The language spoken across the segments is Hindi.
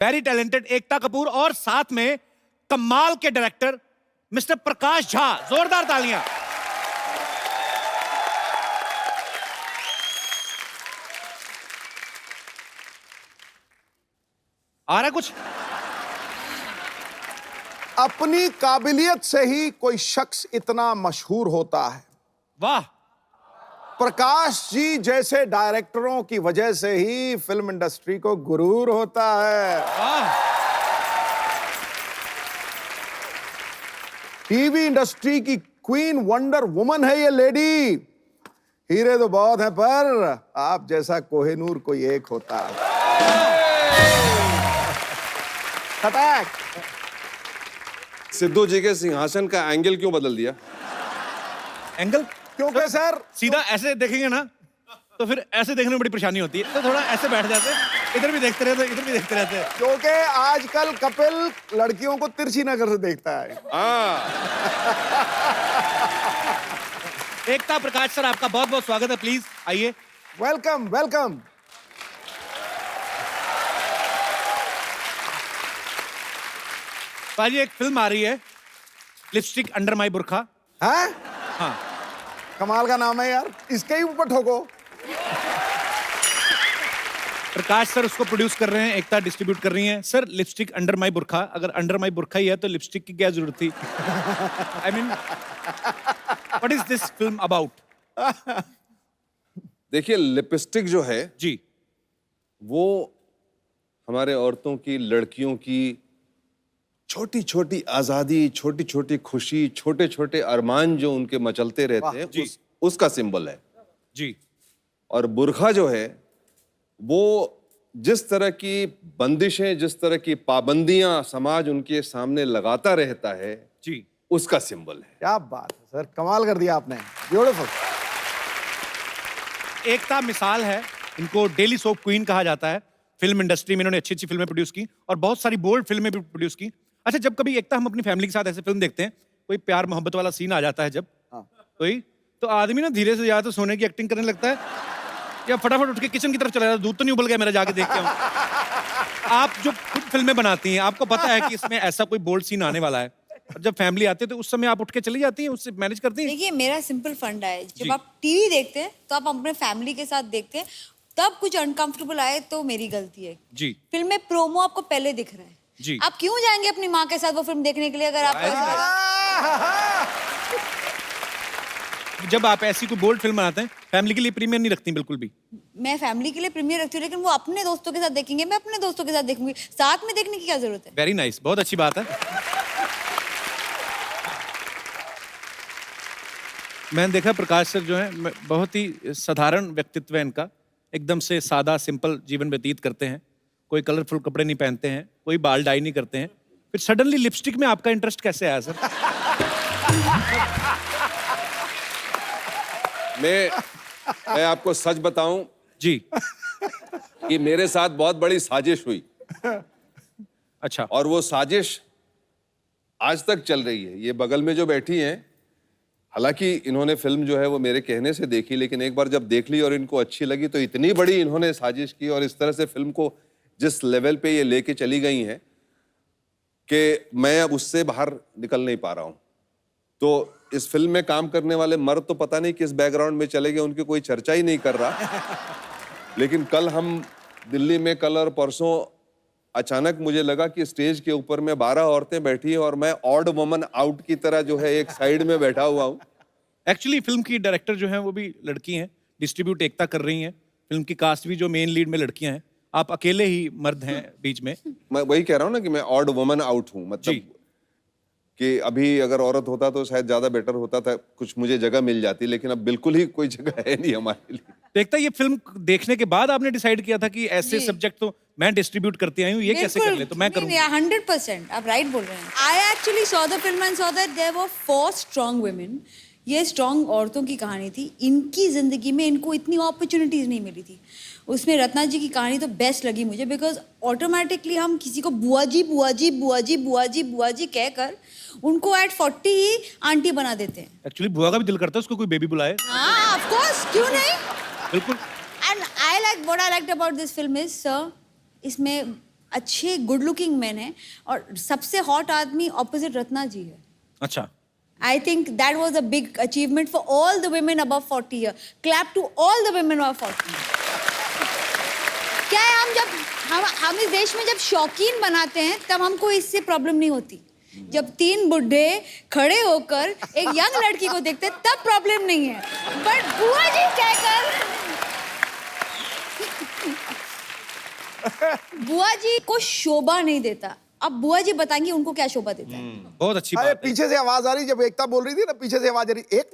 वेरी टैलेंटेड एकता कपूर और साथ में कमाल के डायरेक्टर मिस्टर प्रकाश झा। जोरदार तालियां। आ रहा है कुछ? अपनी काबिलियत से ही कोई शख्स इतना मशहूर होता है। वाह। प्रकाश जी जैसे डायरेक्टरों की वजह से ही फिल्म इंडस्ट्री को गुरूर होता है। वाह। टीवी इंडस्ट्री की क्वीन वंडर वुमन है ये लेडी। हीरे तो बहुत हैं पर आप जैसा कोहिनूर कोई एक होता है। खटैक। सिद्धू जी के सिंहासन का एंगल क्यों बदल दिया? एंगल? क्योंकि सर सीधा ऐसे देखेंगे ना तो फिर ऐसे देखने में बड़ी परेशानी होती है, तो थोड़ा ऐसे बैठ जाते, इधर भी देखते रहते, इधर भी देखते रहते। क्योंकि आजकल कपिल लड़कियों को तिरछी नजर से देखता है। एकता प्रकाश सर, आपका बहुत बहुत स्वागत है, प्लीज आइए। Welcome welcome. पाजी, एक फिल्म आ रही है लिपस्टिक अंडर माई बुरखा। हैं? हाँ। कमाल का नाम है यार, इसके ही ऊपर ठोको। प्रकाश सर उसको प्रोड्यूस कर रहे हैं, एकता डिस्ट्रीब्यूट कर रही हैं। सर लिपस्टिक अंडर माई बुरखा, अगर अंडर माई बुरखा ही है तो लिपस्टिक की क्या जरूरत थी? I mean what is this film about? देखिए, लिपस्टिक जो है जी, वो हमारे औरतों की, लड़कियों की छोटी छोटी आजादी, छोटी छोटी खुशी, छोटे छोटे अरमान जो उनके मचलते रहते हैं, उसका सिंबल है जी। और बुरखा जो है वो जिस तरह की बंदिशें, जिस तरह की पाबंदियां समाज उनके सामने लगाता रहता है जी, उसका सिंबल है। क्या बात है सर, कमाल कर दिया आपने। ब्यूटीफुल। एकता मिसाल है, इनको डेली सोप क्वीन कहा जाता है। फिल्म इंडस्ट्री में इन्होंने अच्छी अच्छी फिल्में प्रोड्यूस की और बहुत सारी बोल्ड फिल्में भी प्रोड्यूस की। अच्छा, जब कभी एकता हम अपनी फैमिली के साथ ऐसे फिल्म देखते हैं, कोई प्यार मोहब्बत वाला सीन आ जाता है जब कोई, तो आदमी ना धीरे से या तो सोने की एक्टिंग करने लगता है या फटाफट उठ के किचन की तरफ चला जाता है, दूध तो नहीं उबल गया मेरा, जाके देख के आऊं। आप जो खुद फिल्में बनाती हैं, आपको पता है कि इसमें ऐसा कोई बोल्ड सीन आने वाला है, और जब फैमिली आती है तो उस समय आप उठ के चली जाती हैं, उससे मैनेज करती हैं? देखिए, मेरा सिंपल फंडा है, जब आप टीवी देखते हैं तो आप अपने फैमिली के साथ देखते हैं, तब कुछ अनकंफर्टेबल आए तो मेरी गलती है जी। फिल्म में प्रोमो आपको पहले दिख रहा है जी। आप क्यों जाएंगे अपनी माँ के साथ वो फिल्म देखने के लिए अगर आपको ऐसा लगा? जब आप ऐसी कोई बोल्ड फिल्म बनाते हैं, फैमिली के लिए प्रीमियर नहीं रखती बिल्कुल भी? मैं फैमिली के लिए प्रीमियर रखती हूँ, लेकिन वो अपने दोस्तों के साथ देखेंगे, मैं अपने दोस्तों के साथ देखूंगी, साथ में देखने की क्या जरूरत है? वेरी नाइस, बहुत अच्छी बात है। मैंने देखा प्रकाश सर जो है बहुत ही साधारण व्यक्तित्व है इनका, एकदम से सादा सिंपल जीवन व्यतीत करते हैं, कोई कलरफुल कपड़े नहीं पहनते हैं, कोई बाल डाई नहीं करते हैं। फिर सडनली लिपस्टिक में आपका इंटरेस्ट कैसे आया सर? मैं आपको सच बताऊं जी। कि मेरे साथ बहुत बड़ी साजिश हुई। अच्छा। और वो साजिश आज तक चल रही है। ये बगल में जो बैठी हैं, हालांकि इन्होंने फिल्म जो है वो मेरे कहने से देखी, लेकिन एक बार जब देख ली और इनको अच्छी लगी तो इतनी बड़ी इन्होंने साजिश की और इस तरह से फिल्म को जिस लेवल पे ये लेके चली गई हैं कि मैं अब उससे बाहर निकल नहीं पा रहा हूं। तो इस फिल्म में काम करने वाले मर्द तो पता नहीं किस बैकग्राउंड में चले गए, उनकी कोई चर्चा ही नहीं कर रहा। लेकिन कल हम दिल्ली में, कल और परसों अचानक मुझे लगा कि स्टेज के ऊपर में 12 औरतें बैठी हैं और मैं ऑड वुमन आउट की तरह जो है एक साइड में बैठा हुआ हूं। एक्चुअली फिल्म की डायरेक्टर जो हैं वो भी लड़की हैं, डिस्ट्रीब्यूट एकता कर रही हैं। फिल्म की कास्ट भी जो मेन लीड में लड़कियां हैं, आप अकेले ही मर्द हैं बीच में। मैं वही कह रहा हूं ना कि मैं ऑड वुमन आउट हूं, मतलब कि अभी अगर औरत होता तो शायद ज्यादा बेटर होता था, कुछ मुझे जगह मिल जाती, लेकिन अब बिल्कुल ही कोई जगह है नहीं हमारे लिए। देखता, ये फिल्म देखने के बाद आपने डिसाइड किया था कि ऐसे सब्जेक्ट तो मैं डिस्ट्रीब्यूट करती आई हूँ, ये कैसे कर ले, तो मैं करूँगी। 100% आप राइट बोल रहे हैं। I actually saw the film and saw that there were 4 strong women. ये स्ट्रॉन्ग औरतों की कहानी थी, इनकी जिंदगी में इनको इतनी अपॉर्चुनिटीज नहीं मिली थी। उसमें रत्ना जी की कहानी तो बेस्ट लगी मुझे, बिकॉज ऑटोमेटिकली हम किसी को बुआ जी बुआ जी बुआ जी बुआ जी बुआ जी कहकर उनको एट 40 ही आंटी बना देते हैं। एक्चुअली बुआ का भी दिल करता है उसको कोई बेबी बुलाए। हाँ, ऑफ कोर्स, क्यों नहीं? बिल्कुल। And I like what I liked about this film is, sir, इसमें अच्छे गुड लुकिंग मैन हैं और सबसे हॉट आदमी ऑपोजिट रत्ना जी है. अच्छा. I think that was a big achievement for all the women above 40 years. Clap to all the women above 40. क्या है, हम इस देश में जब शौकीन बनाते हैं तब हमको इससे प्रॉब्लम नहीं होती. जब 3 बुढ़े खड़े होकर एक यंग लड़की को देखते हैं तब प्रॉब्लम नहीं है. बट बुआ जी कहकर बुआ जी को शोभा नहीं देता. अब बुआ जी बताएंगे उनको क्या शोभा देता है. बहुत अच्छी अरे बात है. पीछे से आवाज आ रही, जब एकता बोल रही थी ना, पीछे से आवाज आ रही, 1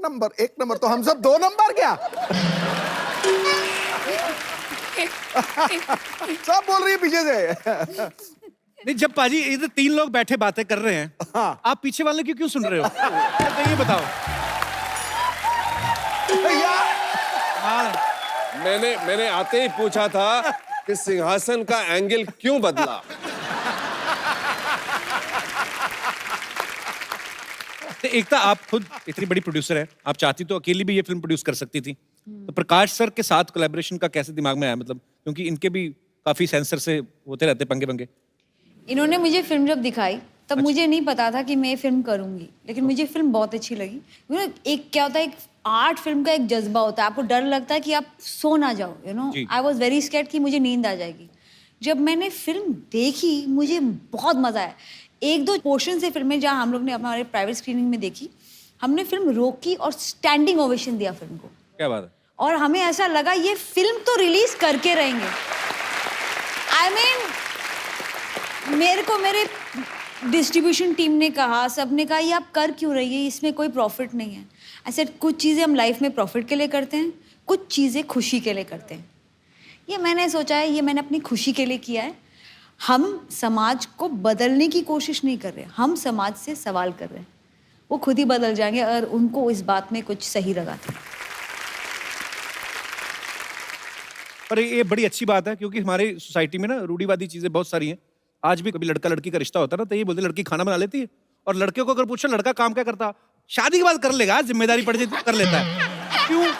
नंबर, तो हम सब 2 नंबर क्या? सब बोल रही है पीछे से. नहीं, जब पाजी इधर 3 लोग बैठे बातें कर रहे हैं, हाँ. आप पीछे वाले की क्यों सुन रहे हो? तो ये बताओ. यार हाँ. मैंने आते ही पूछा था कि सिंहासन का एंगल क्यों बदला. तो एकता, आप खुद इतनी बड़ी प्रोड्यूसर है, आप चाहती तो अकेली भी ये फिल्म प्रोड्यूस कर सकती थी. तो प्रकाश सर के साथ कोलैबोरेशन का कैसे दिमाग में आया, मतलब क्योंकि इनके भी काफी सेंसर से होते रहते पंगे पंगे. इन्होंने मुझे फिल्म जब दिखाई तब मुझे नहीं पता था कि मैं ये फिल्म करूंगी, लेकिन मुझे फिल्म बहुत अच्छी लगी. एक क्या होता है, एक आर्ट फिल्म का एक जज्बा होता है, आपको डर लगता है कि आप सो ना जाओ. जी. आई वॉज वेरी स्कैर्ड कि मुझे नींद आ जाएगी. जब मैंने फिल्म देखी मुझे बहुत मजा आया. 1-2 पोर्शन से फिल्में जहाँ हम लोग ने हमारे प्राइवेट स्क्रीनिंग में देखी, हमने फिल्म रोकी और स्टैंडिंग ओवेशन दिया फिल्म को. क्या बात है. और हमें ऐसा लगा ये फिल्म तो रिलीज करके रहेंगे. आई मीन मेरे को मेरे डिस्ट्रीब्यूशन टीम ने कहा, सबने कहा ये आप कर क्यों रही है, इसमें कोई प्रॉफिट नहीं है. ऐसे कुछ चीज़ें हम लाइफ में प्रॉफिट के लिए करते हैं, कुछ चीज़ें खुशी के लिए करते हैं. ये मैंने सोचा है, ये मैंने अपनी खुशी के लिए किया है. हम समाज को बदलने की कोशिश नहीं कर रहे, हम समाज से सवाल कर रहे हैं. वो खुद ही बदल जाएंगे अगर उनको इस बात में कुछ सही लगाते हैं. पर ये बड़ी अच्छी बात है, क्योंकि हमारी सोसाइटी में ना रूढ़िवादी चीजें बहुत सारी हैं. आज भी कभी लड़का लड़की का रिश्ता होता है ना, तो ये बोलते लड़की खाना बना लेती है, और लड़के को अगर पूछो लड़का काम क्या करता, शादी के बाद कर लेगा, जिम्मेदारी पड़ जाती कर लेता है. क्यों?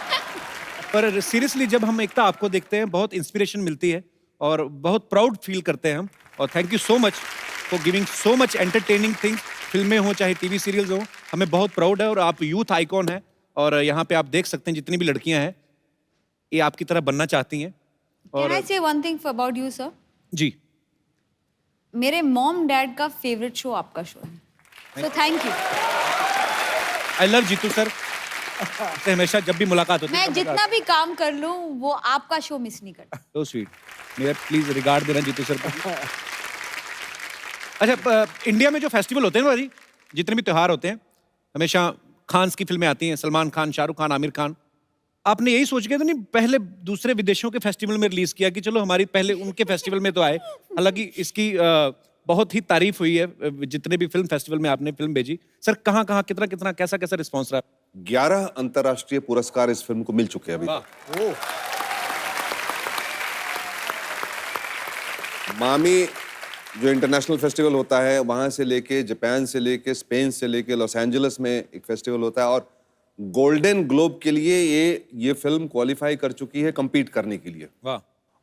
पर सीरियसली जब हम एकता आपको देखते हैं बहुत इंस्पिरेशन मिलती है और बहुत प्राउड फील करते हैं हम. और thank you so much for giving so much entertaining things. फिल्में हो चाहे टीवी सीरियल्स हो, हमें बहुत प्राउड है. और आप यूथ आइकॉन है, और यहाँ पे आप देख सकते हैं जितनी भी लड़कियां हैं ये आपकी तरह बनना चाहती हैं. Can I say one thing about you, sir? जी. मेरे मॉम डैड का फेवरेट शो आपका शो है. So thank you. I love Jeetu sir. हमेशा जब भी मुलाकात होती है मैं जितना भी काम कर लूं वो आपका शो मिस नहीं करता. So sweet. मेरा प्लीज रिगार्ड देना जीतू सर को. अच्छा, इंडिया में जो फेस्टिवल होते हैं ना भाजी, जितने भी त्योहार होते हैं, हमेशा खान्स की फिल्में आती हैं, सलमान खान, शाहरुख खान, आमिर खान. आपने यही सोच के तो नहीं पहले दूसरे विदेशों के फेस्टिवल में रिलीज किया कि चलो हमारी पहले उनके फेस्टिवल में तो आए. हालांकि इसकी बहुत ही तारीफ हुई है जितने भी फिल्म फेस्टिवल में आपने फिल्म भेजी. सर कहाँ कहाँ कितना कितना कैसा कैसा रिस्पॉन्स रहा? 11 अंतर्राष्ट्रीय पुरस्कार इस फिल्म को मिल चुके हैं अभी. मामी जो इंटरनेशनल फेस्टिवल होता है, वहां से लेके जापान से लेके स्पेन से लेके लॉस एंजलिस में एक फेस्टिवल होता है, और गोल्डन ग्लोब के लिए ये फिल्म क्वालिफाई कर चुकी है compete करने के लिए. वाह.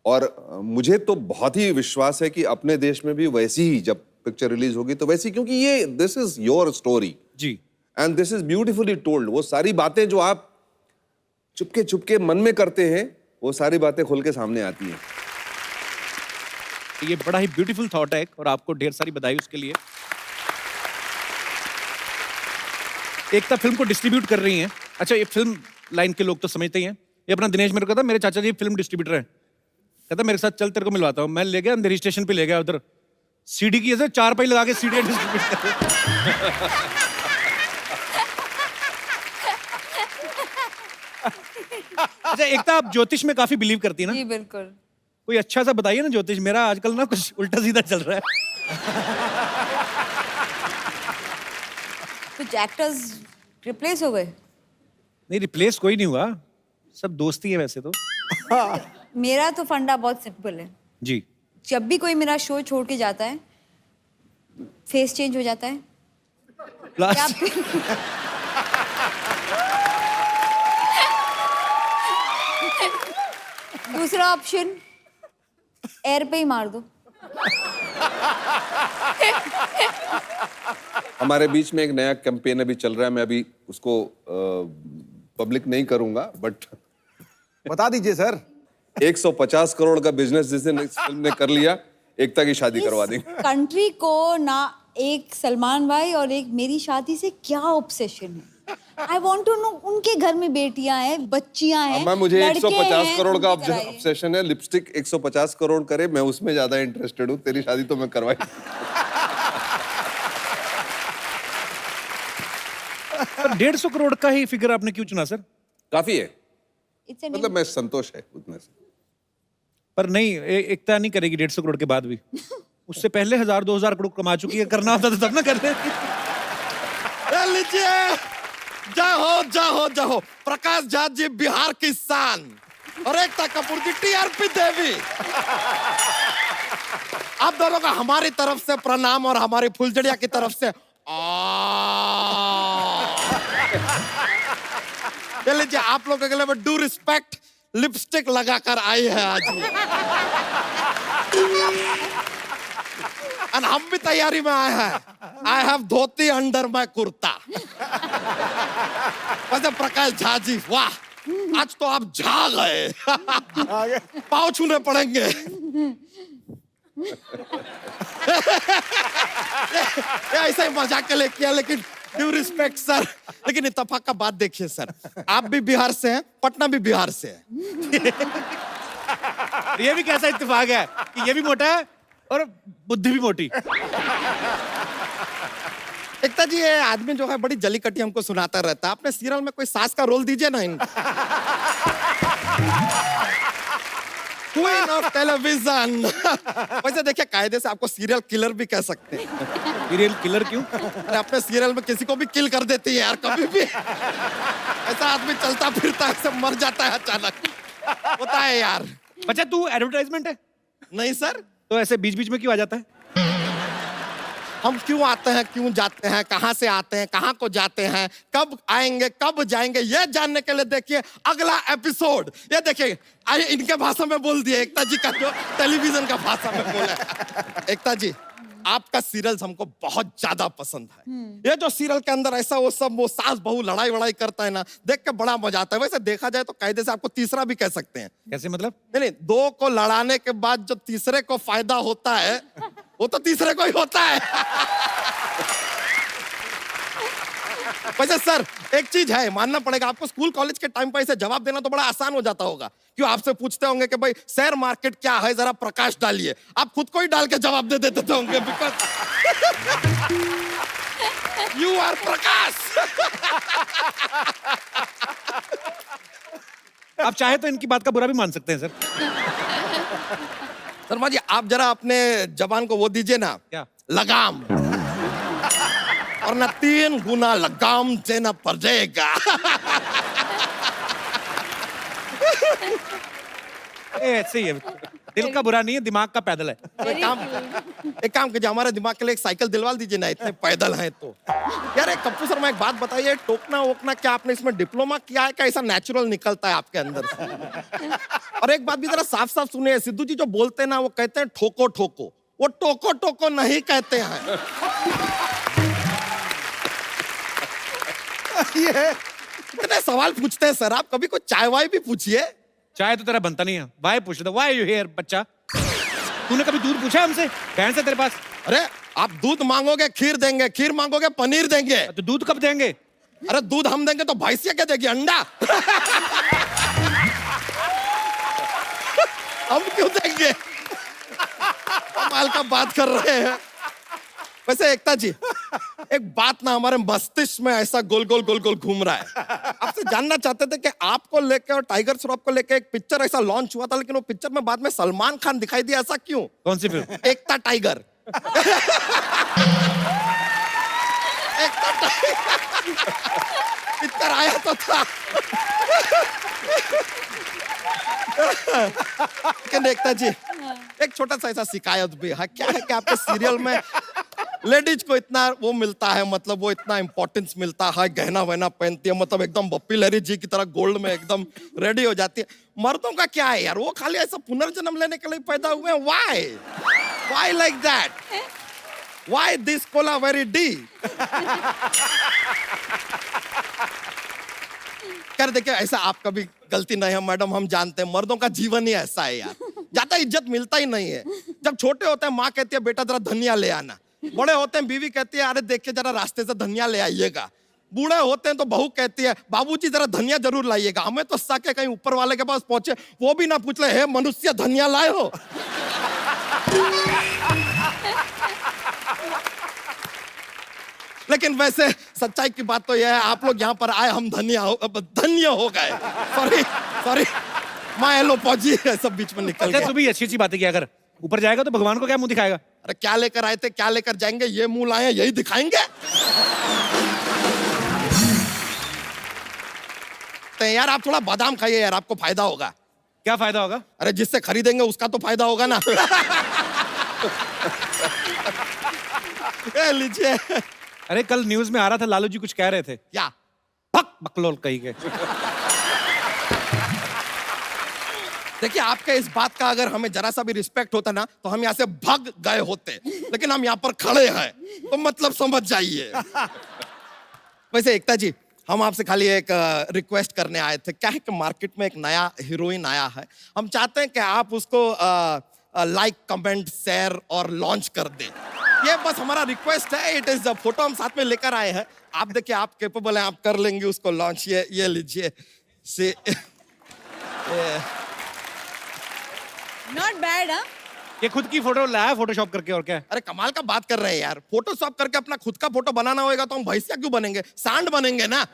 और मुझे तो बहुत ही विश्वास है कि अपने देश में भी वैसी ही जब पिक्चर रिलीज होगी तो वैसी, क्योंकि ये दिस इज योर स्टोरी जी. And this is beautifully told. वो सारी बातें जो आप चुपके चुपके मन में करते हैं, वो सारी बातें खुल के सामने आती हैं. ये बड़ा ही ब्यूटीफुल थॉट है और आपको ढेर सारी बधाई उसके लिए. एकता फिल्म को डिस्ट्रीब्यूट कर रही हैं. अच्छा, ये फिल्म लाइन के लोग तो समझते ही हैं. ये अपना दिनेश मेरे को कहता मेरे चाचा जी फिल्म डिस्ट्रीब्यूटर हैं, कहता मेरे साथ चल तेरे को मिलवाता हूँ. मैं ले गया अंधेरी स्टेशन पे, ले गया उधर सीडी की ऐसे 4 पाई लगा के सीडी डिस्ट्रीब्यूट कर. अच्छा एकता, आप ज्योतिष में काफी बिलीव करती है ना? जी बिल्कुल. कोई अच्छा सा बताइए ना ज्योतिष. मेरा आजकल ना कुछ उल्टा सीधा चल रहा है. कुछ एक्टर्स रिप्लेस हो गए. नहीं, रिप्लेस कोई नहीं हुआ, सब दोस्ती है वैसे तो. मेरा तो फंडा बहुत सिंपल है. जी. जब भी कोई मेरा शो छोड़ के जाता है, फेस चेंज हो जाता है. लास्ट दूसरा ऑप्शन एयर पे ही मार दो. हमारे बीच में एक नया कैंपेन अभी चल रहा है, मैं अभी उसको पब्लिक नहीं करूंगा, बट बता दीजिए सर। 150 करोड़ का बिजनेस जिस दिन इस फिल्म ने कर लिया, एकता की शादी करवा देंगे। कंट्री को ना एक सलमान भाई और एक मेरी शादी से क्या ऑब्सेशन है? I want to know. उनके घर में बेटियां हैं, बच्चियां हैं, मैं मुझे लड़के 150 हैं, करोड़ का उनकी कराइए। ऑब्सेशन है। लिपस्टिक 150 करोड़ करे, मैं उसमें ज्यादा इंटरेस्टेड हूँ। तेरी शादी तो मैं करवाई। 150 करोड़ का ही फिगर आपने क्यों चुना सर? काफी है, It's an मतलब मैं संतोष है उतने से। पर नहीं, एकता नहीं करेगी 150 करोड़ के बाद भी। उससे पहले 1000-2000 करोड़ कमा चुकी है, करना होता तो तब ना करते। ले लीजिए, जय हो प्रकाश झा जी बिहार की शान और एकता कपूर की टीआरपी देवी। आप दोनों का हमारी तरफ से प्रणाम और हमारी फुलझड़िया की तरफ से ले लीजिए, आप लोगों के लिए मैं डू रिस्पेक्ट लिपस्टिक लगाकर आई है आज ये। और हम भी तैयारी में आए हैं। I have dhoti under my kurta. वैसे प्रकाश झा जी, वाह, आज तो आप झा गए। पाँव छूने पड़ेंगे। ऐसा ही मजाक के लिए किया, लेकिन ड्यू रिस्पेक्ट सर। लेकिन इत्तेफाक का बात देखिए सर, आप भी बिहार से हैं, पटना भी बिहार से है। ये भी कैसा इत्तेफाक है कि ये भी मोटा है और बुद्धि भी मोटी। एकता जी, ये आदमी जो है बड़ी जलीकटी हमको सुनाता रहता है। आपने सीरियल में कोई सास का रोल दीजिए ना इनको। Queen of television. वैसे देखिए, कायदे से आपको सीरियल किलर भी कह सकते हैं। सीरियल किलर क्यों? अरे अपने सीरियल में किसी को भी किल कर देती है यार, कभी भी। ऐसा आदमी चलता फिरता है, सब मर जाता है अचानक, होता है यार। बच्चा तू एडवर्टाइजमेंट है नहीं सर, तो ऐसे बीच बीच में क्यों आ जाता है? हम क्यों आते हैं, क्यों जाते हैं, कहां से आते हैं, कहां को जाते हैं, कब आएंगे, कब जाएंगे, ये जानने के लिए देखिए अगला एपिसोड। ये देखिए, आइए इनके भाषा में बोल दिए, एकता जी का जो टेलीविजन का भाषा में बोला है। एकता जी, आपका सीरियल हमको बहुत ज्यादा पसंद है। ये जो सीरियल के अंदर ऐसा वो सब वो सास बहू लड़ाई वड़ाई करता है ना, देख के बड़ा मजा आता है। वैसे देखा जाए तो कायदे से आपको तीसरा भी कह सकते हैं। कैसे मतलब? नहीं, दो को लड़ाने के बाद जो तीसरे को फायदा होता है, वो तो तीसरे को ही होता है। वैसे सर, एक चीज है, मानना पड़ेगा आपको, स्कूल कॉलेज के टाइम पर इसे जवाब देना तो बड़ा आसान हो जाता होगा। क्यों, आपसे पूछते होंगे कि भाई शेयर मार्केट क्या है, जरा प्रकाश डालिए, आप खुद को ही डाल के जवाब दे देते होंगे, बिकॉज यू आर प्रकाश। आप चाहे तो इनकी बात का बुरा भी मान सकते हैं सर। शर्मा जी, आप जरा अपने जबान को वो दीजिए ना, क्या? लगाम, और ना 3 गुना लगाम देना पड़ेगा। ऐसे ही है, दिल का बुरा नहीं है, दिमाग का पैदल है। एक काम कीजिए, हमारे दिमाग के लिए एक साइकिल दिलवा दीजिए ना, इतने पैदल हैं तो। यार एक कप्पू शर्मा, एक बात बताइए, टोकना वोकना क्या आपने इसमें डिप्लोमा किया है, क्या ऐसा नेचुरल निकलता है आपके अंदर से? और एक बात भी जरा साफ साफ सुनिए, सिद्धू जी जो बोलते हैं ना, वो कहते हैं ठोको ठोको, वो टोको टोको नहीं कहते हैं। ये इतने सवाल पूछते हैं सर आप, कभी कोई चाय वाय भी पूछिए। चाहे तो तेरा बनता नहीं है, वाई पूछ रहा, वाई यू हियर बच्चा? तूने कभी दूध पूछा हमसे? बहन से तेरे पास? अरे आप दूध मांगोगे खीर देंगे, खीर मांगोगे पनीर देंगे। तो दूध कब देंगे? अरे दूध हम देंगे तो भैंसिया क्या देगी, अंडा? हम क्यों देंगे? कमाल का बात कर रहे हैं। वैसे एकता जी, एक बात ना हमारे मस्तिष्क में ऐसा गोल गोल गोल गोल घूम रहा है। आपसे जानना चाहते थे कि आपको लेके और टाइगर श्रॉफ को लेके एक पिक्चर ऐसा लॉन्च हुआ था, लेकिन वो पिक्चर में बाद में सलमान खान दिखाई दिया, ऐसा क्यों? कौन सी फिल्म? एकता टाइगर। एकता टाइगर पिक्चर आया तो था। लेकिन एकता जी, एक छोटा सा ऐसा शिकायत भी है। क्या है कि आपके सीरियल में लेडीज को इतना वो मिलता है, मतलब वो इतना इंपॉर्टेंस मिलता है, गहना वहना पहनती है, मतलब एकदम बप्पी लहरी जी की तरह गोल्ड में एकदम रेडी हो जाती है। मर्दों का क्या है यार, वो खाली ऐसा पुनर्जन्म लेने के लिए पैदा हुए हैं। Why like that? Why this cola very D? कर देखिए ऐसा आपका भी गलती नहीं है मैडम, हम जानते हैं मर्दों का जीवन ही ऐसा है यार, ज्यादा इज्जत मिलता ही नहीं है। जब छोटे होते हैं माँ कहती है बेटा जरा धनिया ले आना, बड़े होते हैं बीवी कहती है अरे देखिए जरा रास्ते से धनिया ले आइएगा, बूढ़े होते हैं तो बहू कहती है बाबूजी जरा धनिया जरूर लाइएगा। हमें तो साके कहीं ऊपर वाले के पास पहुंचे वो भी ना पूछ ले हे मनुष्य धनिया लाए हो। लेकिन वैसे सच्चाई की बात तो यह है आप लोग यहाँ पर आए हम धन्य हो गए। सॉरी माँ एलो पौजी सब बीच में निकल अच्छा गया। तू भी अच्छी बातें किया कर, ऊपर जाएगा तो भगवान को क्या मुंह दिखाएगा? अरे क्या लेकर आए थे क्या लेकर जाएंगे, ये मुंह लाए हैं, यही दिखाएंगे। तो यार आप थोड़ा बादाम खाइए यार, आपको फायदा होगा। क्या फायदा होगा? अरे जिससे खरीदेंगे उसका तो फायदा होगा ना। लीजिए। अरे कल न्यूज में आ रहा था लालू जी कुछ कह रहे थे। क्या? भक बकलोल कही के। देखिए आपके इस बात का अगर हमें जरा सा भी रिस्पेक्ट होता ना तो हम यहाँ से भाग गए होते, लेकिन हम यहाँ पर खड़े हैं तो मतलब समझ जाइए। वैसे एकता जी हम आपसे खाली एक रिक्वेस्ट करने आए थे। क्या है कि मार्केट में एक नया हीरोइन आया है, हम चाहते हैं कि आप उसको लाइक कमेंट शेयर और लॉन्च कर दें। ये बस हमारा रिक्वेस्ट है। इट इज फोटो हम साथ में लेकर आए हैं, आप देखिए आप कैपेबल हैं, आप कर लेंगे उसको लॉन्च। ये लीजिए से नॉट बैड। हाँ ये खुद की फोटो लाया फोटोशॉप करके, और क्या है? अरे कमाल का बात कर रहे हैं यार, फोटोशॉप करके अपना खुद का फोटो बनाना होगा तो हम भैंसिया क्यों बनेंगे, सांड बनेंगे ना।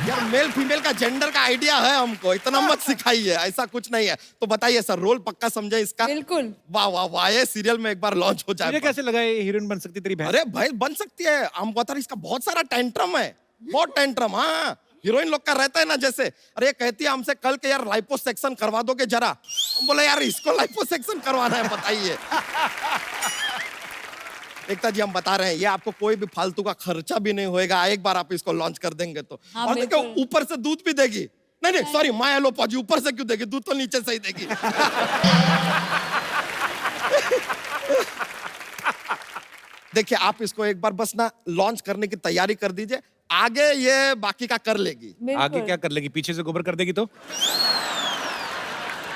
यार मेल फीमेल का जेंडर का आइडिया है हमको, इतना मत सिखाइए, ऐसा कुछ नहीं है। तो बताइए सर रोल पक्का समझे इसका? बिल्कुल। वाह वाह वाह, ये सीरियल में एक बार लॉन्च हो मुझे जाए। कैसे लगा ये हीरोइन बन सकती तेरी बहन? अरे भाई बन सकती है, हम बता रहे इसका बहुत सारा टेंट्रम है, बहुत टेंट्रम। हाँ हीरोइन लोग का रहता है ना, जैसे अरे ये कहती है हमसे कल के यार लाइपोसेक्शन करवा दोगे जरा, हम बोले यार इसको लाइपोसेक्शन करवाना है बताइए। एकता जी हम बता रहे हैं ये आपको कोई भी फालतू का खर्चा भी नहीं होएगा, एक बार आप इसको लॉन्च कर देंगे तो। हाँ, और देखो बिल्कुल। ऊपर से दूध भी देगी। नहीं सॉरी माया लो पाजी, ऊपर से क्यों देगी, दूध तो नीचे से ही देगी। देखिए आप इसको एक बार बस ना लॉन्च करने की तैयारी कर दीजिए, आगे ये बाकी का कर लेगी। आगे क्या कर लेगी? पीछे से गोबर कर देगी तो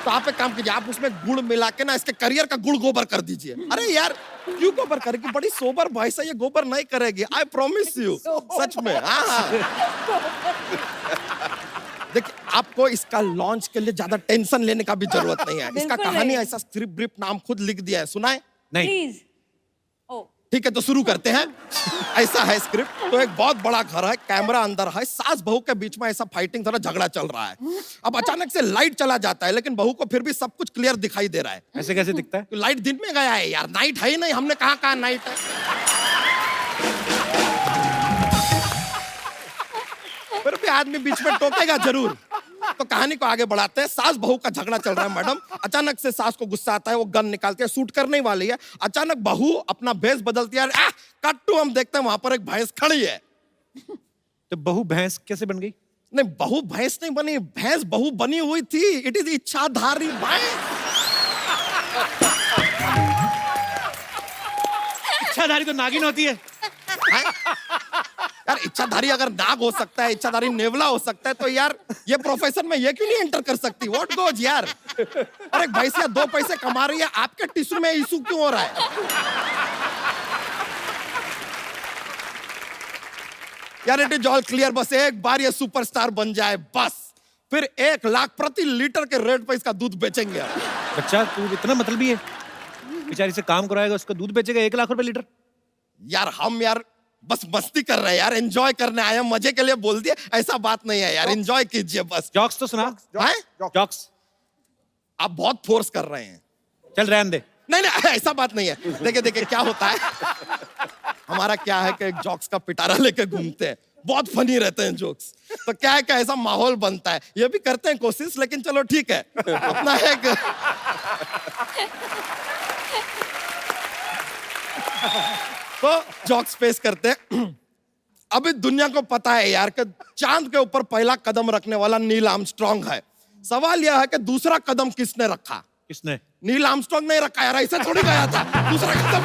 आप एक काम कीजिए, आप उसमें गुड़ मिला के ना इसके करियर का गुड़ गोबर कर दीजिए। अरे यार क्यों गोबर करेगी, बड़ी सोबर वॉइस है, ये गोबर नहीं करेगी, आई प्रॉमिस यू। सच में हाँ। देखिए आपको इसका लॉन्च के लिए ज्यादा टेंशन लेने का भी जरूरत नहीं है। इसका बिल्कुल कहानी नहीं। ऐसा स्क्रिप्ट ब्रीफ नाम खुद लिख दिया है, सुनाए? नहीं। प्लीज। ओ ठीक है तो शुरू करते हैं। ऐसा है स्क्रिप्ट, तो एक बहुत बड़ा घर है, कैमरा अंदर है, सास बहू के बीच में ऐसा फाइटिंग थोड़ा झगड़ा चल रहा है। अब अचानक से लाइट चला जाता है, लेकिन बहू को फिर भी सब कुछ क्लियर दिखाई दे रहा है। ऐसे कैसे दिखता है? तो लाइट दिन में गया है यार, नाइट है ही नहीं, हमने कहा नाइट है। फिर भी आदमी बीच में टोकेगा जरूर। तो कहानी को आगे बढ़ाते हैं। सास बहू का झगड़ा चल रहा है मैडम, अचानक से सास को गुस्सा आता है, वो गन निकालती है, शूट करने वाली है, अचानक बहू अपना भेष बदलती है, कट्टू हम देखते हैं वहां पर एक भैंस खड़ी है। तो बहू भैंस कैसे बन गई? नहीं बहू भैंस नहीं बनी, भैंस बहू बनी हुई थी। इट इज इच्छाधारी भैंस। इच्छाधारी तो नागिन होती है। यार इच्छाधारी अगर नाग हो सकता है, इच्छाधारी नेवला हो सकता है, तो यार ये प्रोफेशन में ये क्यों नहीं एंटर कर सकती? व्हाट गोज यार। अरे भैंसिया 2 पैसे कमा रही है, आपके टिश्यू में इशू क्यों हो रहा है? यार इट इज ऑल क्लियर, बस एक बार ये सुपरस्टार बन जाए बस, फिर 1 लाख प्रति लीटर के रेट पर इसका दूध बेचेंगे। बच्चा तू इतना मतलबी है, बेचारी से काम कराएगा उसका दूध बेचेगा 1 लाख रुपए लीटर। यार हम यार बस मस्ती कर रहे हैं यार, एंजॉय करने आए हैं, मजे के लिए बोल दिए, ऐसा बात नहीं है यार, एंजॉय कीजिए बस। जॉक्स तो सुना। हैं? जॉक्स आप बहुत फोर्स कर रहे हैं। चल रहने दे। नहीं ऐसा बात नहीं है। देखिए क्या होता है, हमारा क्या है कि एक जॉक्स का पिटारा लेके घूमते हैं, बहुत फनी रहते हैं जोक्स। तो क्या है कि ऐसा माहौल बनता है, ये भी करते हैं कोशिश, लेकिन चलो ठीक है अपना एक तो जॉक्स पेश करते हैं। अभी दुनिया को पता है यार कि चांद के ऊपर पहला कदम रखने वाला नील आर्मस्ट्रांग है। सवाल यह है कि दूसरा कदम किसने रखा? किसने? नील आर्मस्ट्रांग नहीं रखा यार, ऐसे थोड़ी गया था, दूसरा खत्म।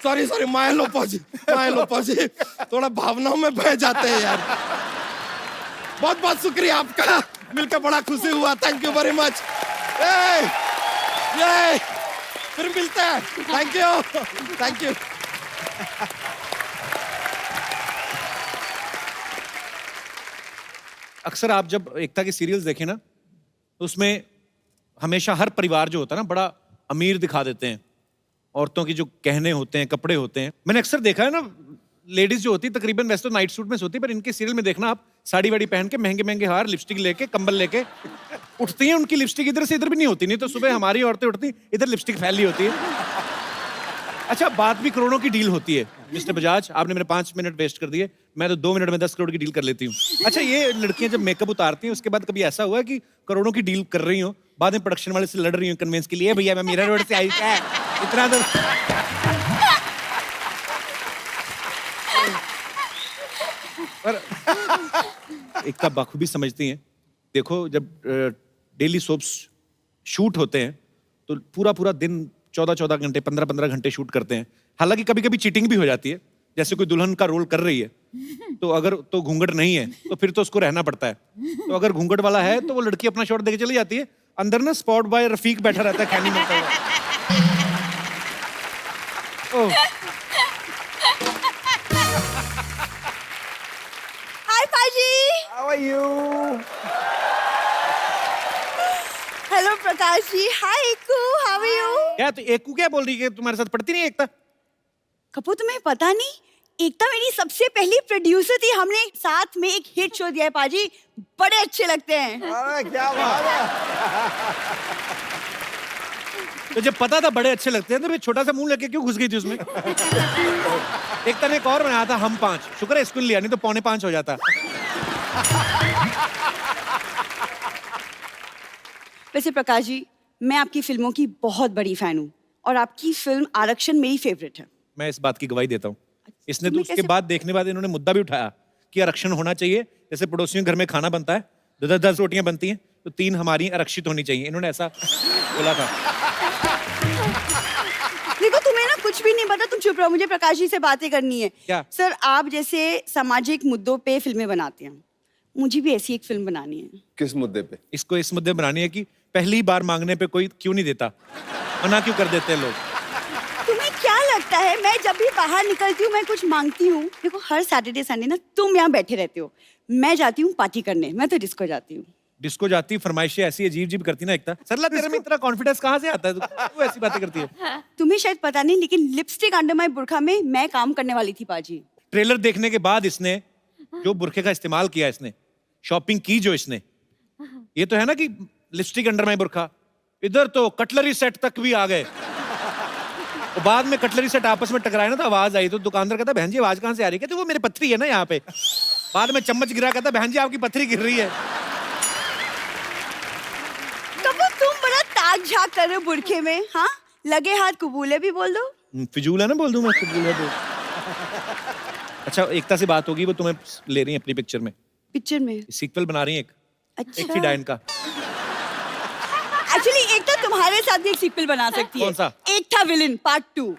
सॉरी सॉरी, मायलो पहुंची, थोड़ा भावनाओं में बह जाते हैं यार। बहुत बहुत शुक्रिया आपका, मिलकर बड़ा खुशी हुआ, थैंक यू वेरी मच। ये फिर मिलते हैं, थैंक यू। अक्सर आप जब एकता के सीरियल्स देखें ना, तो उसमें हमेशा हर परिवार जो होता है ना बड़ा अमीर दिखा देते हैं। औरतों की जो गहने होते हैं, कपड़े होते हैं, मैंने अक्सर देखा है ना, लेडीज जो होती है तकरीबन वैसे तो नाइट सूट में सोती है, पर इनके सीरियल में देखना आप साड़ी वाड़ी पहन के महंगे महंगे हार, लिपस्टिक लेके, कंबल लेके उठती हैं। उनकी लिपस्टिक इधर से इधर भी नहीं होती, नहीं तो सुबह हमारी औरतें उठती इधर लिपस्टिक फैली होती है। अच्छा, बात भी करोड़ों की डील होती है। मिस्टर बजाज, आपने मेरे 5 मिनट वेस्ट कर दिए, मैं तो 2 मिनट में 10 करोड़ की डील कर लेती हूँ। अच्छा, ये लड़कियां जब मेकअप उतारती हैं उसके बाद कभी ऐसा हुआ है कि करोड़ों की डील कर रही हो, बाद में प्रोडक्शन वाले से लड़ रही हूँ कन्वेंस के लिए, भैया मैं मीरा रोड से आई क्या इतना तो। पर एकता बखूबी समझती हैं। देखो, जब डेली सोप्स शूट होते हैं तो पूरा पूरा दिन 14-14 घंटे, 15-15 घंटे शूट करते हैं। हालांकि कभी कभी चीटिंग भी हो जाती है, जैसे कोई दुल्हन का रोल कर रही है तो अगर तो घूंघट नहीं है तो फिर तो उसको रहना पड़ता है। तो अगर घूंघट वाला है तो वो लड़की अपना शॉट देके चली जाती है, अंदर ना स्पॉट बॉय रफीक बैठा रहता है खैनी मिलता हुआ। ओह, हाय पाजी। How are you? Hello Prakash ji. हाय एकू, हाउ आर यू? क्या तो एकू क्या बोल रही है? तुम्हारे साथ पढ़ती नहीं है एकता? कपूर, तुम्हें पता नहीं, एकता मेरी सबसे पहली प्रोड्यूसर थी। हमने साथ में एक हिट शो दिया है पाजी, बड़े अच्छे लगते हैं। अरे क्या बात है। तो जब पता था बड़े अच्छे लगते हैं तो फिर छोटा सा मुंह लेके क्यों घुस गई थी उसमें? एकता ने एक और बनाया था, हम 5। शुक्र है स्कूल लिया, नहीं तो 4:45 हो जाता। वैसे प्रकाश जी, मैं आपकी फिल्मों की बहुत बड़ी फैन हूँ और आपकी फिल्म आरक्षण मेरी फेवरेट है। मैं इस बात की गवाही देता हूँ। इसने तो तुम्हें उसके कैसे- बाद देखने बाद इन्होंने मुद्दा भी उठाया कि आरक्षण होना चाहिए। जैसे पड़ोसियों के घर में खाना बनता है, 10 रोटियां बनती हैं तो 3 हमारी आरक्षित होनी चाहिए। इन्होंने ऐसा बोला था। देखो, तुम्हें ना कुछ भी नहीं पता, तुम चुप रहो, मुझे प्रकाश जी से बातें करनी है। क्या? सर, आप जैसे सामाजिक मुद्दों पे फिल्में बनाते हैं, मुझे भी ऐसी एक फिल्म बनानी है। किस मुद्दे पे? इसको इस मुद्दे बनानी है कि पहली बार मांगने पे कोई क्यों नहीं देता, मना क्यों कर देते हैं लोग। तुम्हें क्या लगता है मैं जब भी बाहर निकलती हूँ मैं कुछ मांगती हूँ? देखो, हर सैटरडे संडे ना तुम यहाँ बैठे रहते हो, मैं जाती हूँ पार्टी करने, मैं तो डिस्को जाती हूँ। डिस्को जाती, फरमाइशें ऐसी अजीब अजीब करती ना एकता। सरला, तेरे में इतना कॉन्फिडेंस कहाँ से आता है? तू ऐसी बातें करती है। तुम्हें शायद पता नहीं, लेकिन लिपस्टिक अंडर माय बुर्खा में मैं काम करने वाली थी पाजी। ट्रेलर देखने के बाद इसने जो बुरखे का इस्तेमाल किया, इसने शॉपिंग की जो इसने, ये तो है ना कि लिपस्टिक अंडर माय बुरखा, इधर तो कटलरी सेट तक भी आ गए। और बाद में कटलरी सेट आपस में टकराए ना तो आवाज आई, तो दुकानदार कहता बहन जी आवाज कहाँ से आ रही है? कहते वो मेरे पत्थरी है ना यहाँ पे। बाद में चम्मच गिरा, कहता बहन जी आपकी पत्थरी गिर रही है। कबूल, तुम बड़ा ताक झाक कर रहे हो बुरखे में। हाँ, लगे हाथ कबूले भी बोल दो। फिजूल है ना, बोल दूं मैं फिजूल है तो। अच्छा, एकता से बात होगी, वो तुम्हें ले रही है अपनी पिक्चर में, पिक्चर में? सीक्वल बना रही है एक अच्छा। थी डायन का। एक्चुअली एक तो तुम्हारे साथ भी एक सीक्वल बना सकती है। कौन सा? एक था विलन पार्ट 2।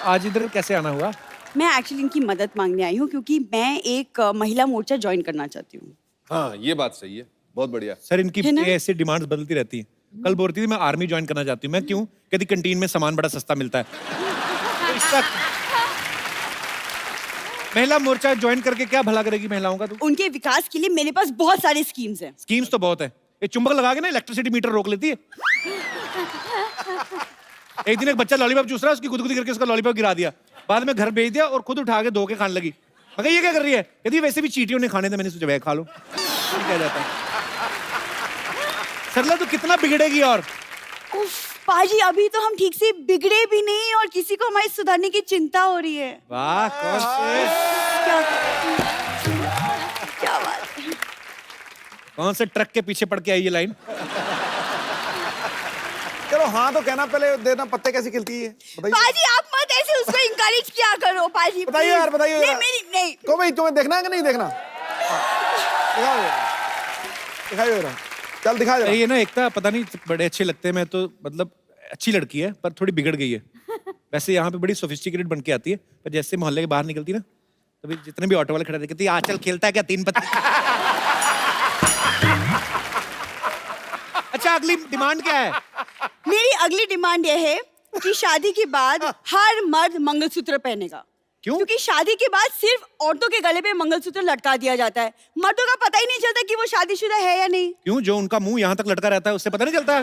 आज इधर कैसे आना हुआ? मैं एक्चुअली इनकी मदद मांगने आई हूँ क्योंकि मैं एक महिला मोर्चा ज्वाइन करना चाहती हूँ। हाँ, ये बात सही है, बहुत बढ़िया। सर, इनकी है ना? ऐसे डिमांड्स बदलती रहती हैं। कल बोल रही थी मैं आर्मी ज्वाइन करना चाहती हूँ। मैं क्यों? कहती कैंटीन में सामान बड़ा सस्ता मिलता है। तो इसका महिला मोर्चा ज्वाइन करके क्या भला करेगी महिलाओं का? तू उनके विकास के लिए मेरे पास बहुत सारी स्कीम्स हैं। स्कीम्स तो बहुत है। ये चुंबक लगा के ना इलेक्ट्रिसिटी मीटर रोक लेती है। एक दिन एक बच्चा लॉलीपॉप चूस रहा है, उसकी गुदगुदी करके उसका लॉलीपॉप गिरा दिया, बाद में घर भेज दिया और खुद उठा के धो के खाने लगी। मगर ये क्या कर रही है? कहती वैसे भी चींटियों ने खाने थे, मैंने सोचा वह खा लो। क्या जाता है? सरला, तू कितना बिगड़ेगी? और उफ, पाजी, अभी तो हम ठीक से बिगड़े भी नहीं और किसी को हमारी सुधारने की चिंता हो रही है। वाह, कौन से क्या बात है। कौन से ट्रक के पीछे पड़ के आई ये लाइन? चलो हाँ तो कहना पहले देना, पत्ते कैसे खिलती है बताइए। पाजी आप मत ऐसे उसको इंकरेज किया करो पाजी। बताइए यार, बताइए नहीं यार। मेरी नहीं। को भाई तुम्हें देखना है कि नहीं देखना? दिखाओ दिखाइए जरा, चल दिखा जरा। ये ना एकता पता नहीं बड़े अच्छे लगते हैं, मैं तो मतलब अच्छी लड़की है पर थोड़ी बिगड़ गई है। वैसे यहाँ पे बड़ी सोफिस्टिकेटेड बन के आती है, पर जैसे मोहल्ले के बाहर निकलती है ना, तभी जितने भी ऑटो वाले खड़े रहते हैं, आजकल खेलता है क्या 3 पत्ते? अच्छा, अगली डिमांड क्या है? मेरी अगली डिमांड ये है कि शादी के बाद हर मर्द मंगलसूत्र पहनेगा। क्यों? क्योंकि शादी के बाद सिर्फ औरतों के गले पे मंगलसूत्र लटका दिया जाता है, मर्दों का पता ही नहीं चलता कि वो शादीशुदा है या नहीं। क्यों? जो उनका मुंह यहाँ तक लटका रहता है उससे पता नहीं चलता?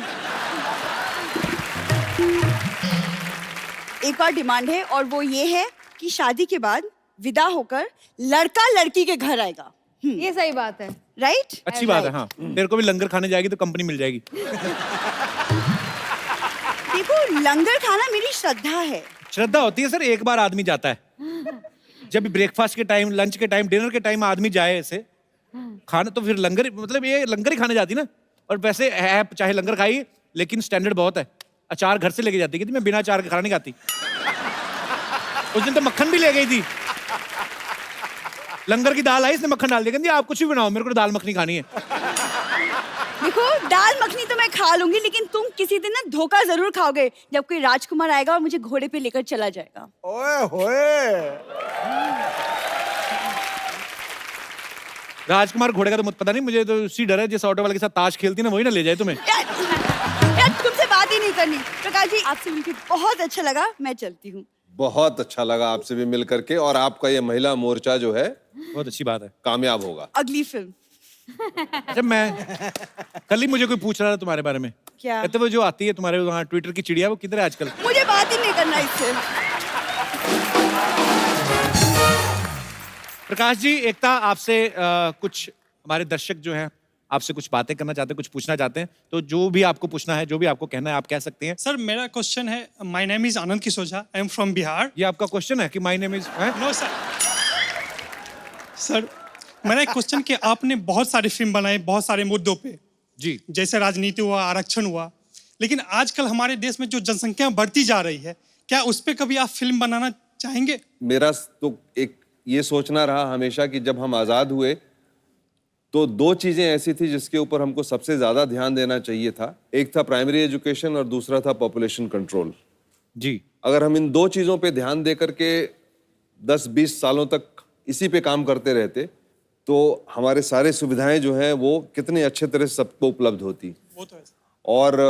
एक और डिमांड है और वो ये है कि शादी के बाद विदा होकर लड़का लड़की के घर आएगा। ये सही बात है। राइट? अच्छी बात है। हाँ, तेरे को भी लंगर खाने जाएगी तो कंपनी मिल जाएगी। देखो लंगर खाना मेरी श्रद्धा है। श्रद्धा होती है सर, एक बार आदमी जाता है, जब भी ब्रेकफास्ट के टाइम, लंच के टाइम, डिनर के टाइम आदमी जाए ऐसे खाना, तो फिर लंगर, मतलब ये लंगर ही खाने जाती ना। और वैसे है चाहे लंगर खाई, लेकिन स्टैंडर्ड बहुत है। अचार घर से लेके जाती है, मैं बिना अचार के खाना नहीं खाती। उस दिन तो मक्खन भी ले गई थी। लंगर की दाल आई, इसने मक्खन डाल दिया, कहती आप कुछ भी बनाओ, मेरे को तो दाल मखनी खानी है। देखो दाल मखनी तो मैं खा लूंगी, लेकिन तुम किसी दिन ना धोखा जरूर खाओगे जब कोई राजकुमार आएगा और मुझे घोड़े पे लेकर चला जाएगा। ओए होए, राजकुमार घोड़े का तो मुझे पता नहीं, मुझे तो उसी डर है जिस ऑटो वाले के साथ ताश खेलती ना, वही ना ले जाए तुम्हें। यार तुमसे बात ही नहीं करनी। प्रकाश जी आपसे मिलकर बहुत अच्छा लगा, मैं चलती हूँ। बहुत अच्छा लगा आपसे भी मिल करके, और आपका ये महिला मोर्चा जो है बहुत अच्छी बात है। कामयाब होगा। अगली फिल्म अच्छा, मैं कल ही मुझे कोई पूछ रहा था तुम्हारे बारे में। क्या? कहते वो जो आती है तुम्हारे वहाँ ट्विटर की चिड़िया, वो किधर है आजकल? मुझे बात ही नहीं करना इससे। प्रकाश जी, एकता आपसे कुछ हमारे दर्शक जो हैं आपसे कुछ बातें करना चाहते हैं, कुछ पूछना चाहते हैं, तो जो भी आपको पूछना है, जो भी आपको कहना है, आप कह सकते हैं। सर मेरा क्वेश्चन है, my name is Anand Kishoja, I am from Bihar. ये आपका क्वेश्चन है कि my name is? No sir. Sir मेरा एक क्वेश्चन कि आपने बहुत सारी फिल्म बनाई बहुत सारे मुद्दों पे, जी, जैसे राजनीति हुआ, आरक्षण हुआ, लेकिन आजकल हमारे देश में जो जनसंख्या बढ़ती जा रही है, क्या उस पर कभी आप फिल्म बनाना चाहेंगे? मेरा तो एक ये सोचना रहा हमेशा कि जब हम आज़ाद हुए तो 2 चीज़ें ऐसी थी जिसके ऊपर हमको सबसे ज़्यादा ध्यान देना चाहिए था। एक था प्राइमरी एजुकेशन और दूसरा था पॉपुलेशन कंट्रोल। जी, अगर हम इन 2 चीज़ों पे ध्यान दे करके 10-20 सालों तक इसी पे काम करते रहते तो हमारे सारे सुविधाएं जो हैं वो कितने अच्छे तरह से सबको उपलब्ध होती। वो तो है। और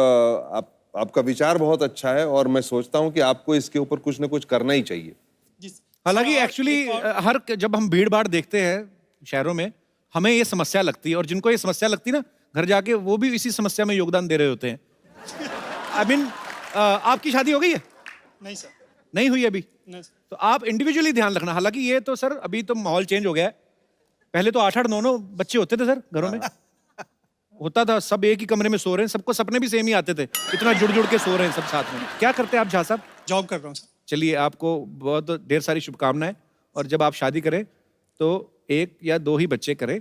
आपका विचार बहुत अच्छा है और मैं सोचता हूँ कि आपको इसके ऊपर कुछ ना कुछ करना ही चाहिए। जी। हालांकि और एक्चुअली एक और- हर जब हम भीड़ भाड़ देखते हैं शहरों में, हमें ये समस्या लगती है, और जिनको ये समस्या लगती है ना, घर जाके वो भी इसी समस्या में योगदान दे रहे होते हैं। आई मीन, आपकी शादी हो गई है? नहीं सर, नहीं हुई अभी? नहीं सर। तो आप इंडिविजुअली ध्यान रखना। हालांकि ये तो सर अभी तो माहौल चेंज हो गया है। पहले तो 8-8, 9-9 बच्चे होते थे सर घरों में। होता था, सब एक ही कमरे में सो रहे हैं, सबको सपने भी सेम ही आते थे, इतना जुड़ जुड़ के सो रहे हैं सब साथ में। क्या करते हैं आप झा साहब? जॉब कर रहा हूँ सर। चलिए, आपको बहुत ढेर सारी शुभकामनाएं, और जब आप शादी करें तो 1 या 2 ही बच्चे करें,